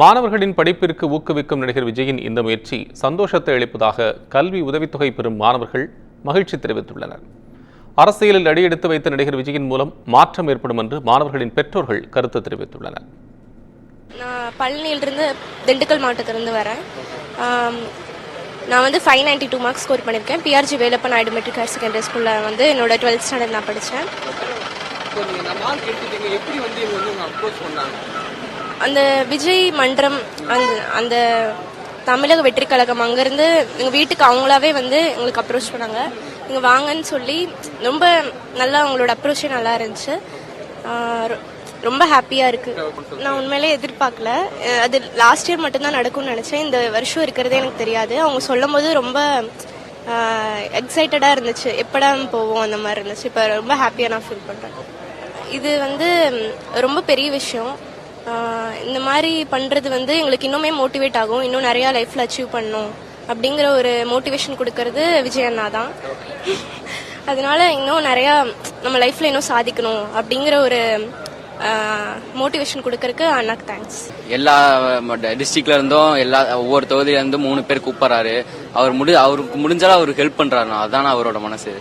மாணவர்களின் படிப்பிற்கு ஊக்குவிக்கும் நடிகர் விஜயின் இந்த முயற்சி சந்தோஷத்தை அளிப்பதாக கல்வி உதவித்தொகை பெறும் மாணவர்கள் மகிழ்ச்சி தெரிவித்துள்ளனர். அரசியலில் அடியெடுத்து வைத்த நடிகர் விஜயின் மூலம் மாற்றம் ஏற்படும் என்று மாணவர்களின் பெற்றோர்கள் கருத்து தெரிவித்துள்ளனர். நான் பழனியிலிருந்து திண்டுக்கல் மாவட்டத்திலிருந்து வரேன். நான் 592 மார்க்ஸ் ஸ்கோர் பண்ணியிருக்கேன். PRG Velappan Naidu matric higher secondary ஸ்கூலில் என்னோட 12th ஸ்டாண்டர்ட் நான் படித்தேன். அந்த விஜய் மன்றம் அந்த தமிழக வெற்றி கழகம் அங்கேருந்து எங்கள் வீட்டுக்கு அவங்களாவே எங்களுக்கு அப்ரோச் பண்ணாங்க. இங்கே வாங்கன்னு சொல்லி ரொம்ப நல்லா அவங்களோட அப்ரோச்சே நல்லா இருந்துச்சு. ரொம்ப ஹாப்பியாக இருக்குது. நான் உண்மையிலே எதிர்பார்க்கல. அது லாஸ்ட் இயர் மட்டும்தான் நடக்கும்னு நினச்சேன். இந்த வருஷம் இருக்கிறதே எனக்கு தெரியாது. அவங்க சொல்லும் போது ரொம்ப எக்ஸைட்டடாக இருந்துச்சு. எப்படா போவோம் அந்த மாதிரி இருந்துச்சு. இப்போ ரொம்ப ஹாப்பியாக நான் ஃபீல் பண்ணுறேன். இது ரொம்ப பெரிய விஷயம். இந்த மாதிரி பண்ணுறது எங்களுக்கு இன்னுமே மோட்டிவேட் ஆகும். இன்னும் நிறையா லைஃப்பில் அச்சீவ் பண்ணணும் அப்படிங்கிற ஒரு மோட்டிவேஷன் கொடுக்கறது விஜய் அண்ணா தான். அதனால இன்னும் நிறையா நம்ம லைஃப்பில் இன்னும் சாதிக்கணும் அப்படிங்கிற ஒரு மோட்டிவேஷன் கொடுக்கறதுக்கு அண்ணாக்கு தேங்க்ஸ். எல்லா டிஸ்ட்ரிக்ட்ல இருந்தும் ஒவ்வொரு தொகுதியில இருந்தும் 3 பேர் கூப்பிடுறாரு. அவருக்கு முடிஞ்சாலும் அவருக்கு ஹெல்ப் பண்றாரு. அதான அவரோட மனசு.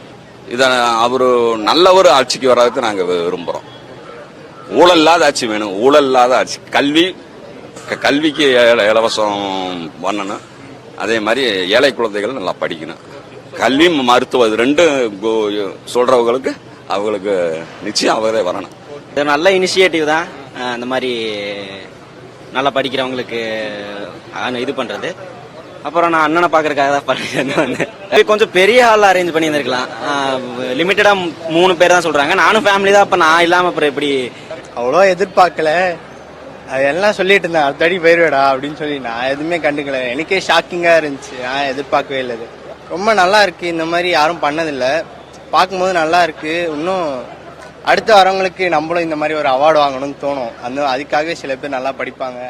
இத அவரு நல்ல ஒரு ஆட்சிக்கு வர்றதுக்கு நாங்க விரும்புறோம். ஊழல் இல்லாத ஆட்சி வேணும். ஊழல் இல்லாத ஆட்சி. கல்விக்கு இலவசம் பண்ணணும். அதே மாதிரி ஏழை குழந்தைகள் நல்லா படிக்கணும். கல்வி மருத்துவம் இது ரெண்டும் சொல்றவங்களுக்கு அவங்களுக்கு நிச்சயம் அவரே வரணும். இது நல்ல இனிஷியேட்டிவ் தான். இந்த மாதிரி நல்லா படிக்கிறவங்களுக்கு இது பண்றது. அப்புறம் நான் அண்ணனை பாக்குறதுக்காக தான் பண்ணிருந்தேன். கொஞ்சம் பெரிய ஹால் அரேஞ்ச் பண்ணியிருந்திருக்கலாம். லிமிட்டடா 3 பேர் தான் சொல்றாங்க. நானும் ஃபேமிலி தான். அப்ப நான் இல்லாம அப்புறம் எப்படி? அவ்வளோ எதிர்பார்க்கல. அது எல்லாம் சொல்லிட்டு இருந்தேன், அடுத்தடி போயிருவேடா அப்படின்னு சொல்லி. நான் எதுவுமே கண்டுக்கல. எனக்கே ஷாக்கிங்கா இருந்துச்சு. நான் எதிர்பார்க்கவே இல்லை. ரொம்ப நல்லா இருக்கு. இந்த மாதிரி யாரும் பண்ணதில்லை. பார்க்கும்போது நல்லா இருக்கு. இன்னும் அடுத்து வரவங்களுக்கு நம்மளும் இந்த மாதிரி ஒரு அவார்டு வாங்கணும்னு தோணும். அதுக்காகவே சில பேர் நல்லா படிப்பாங்க.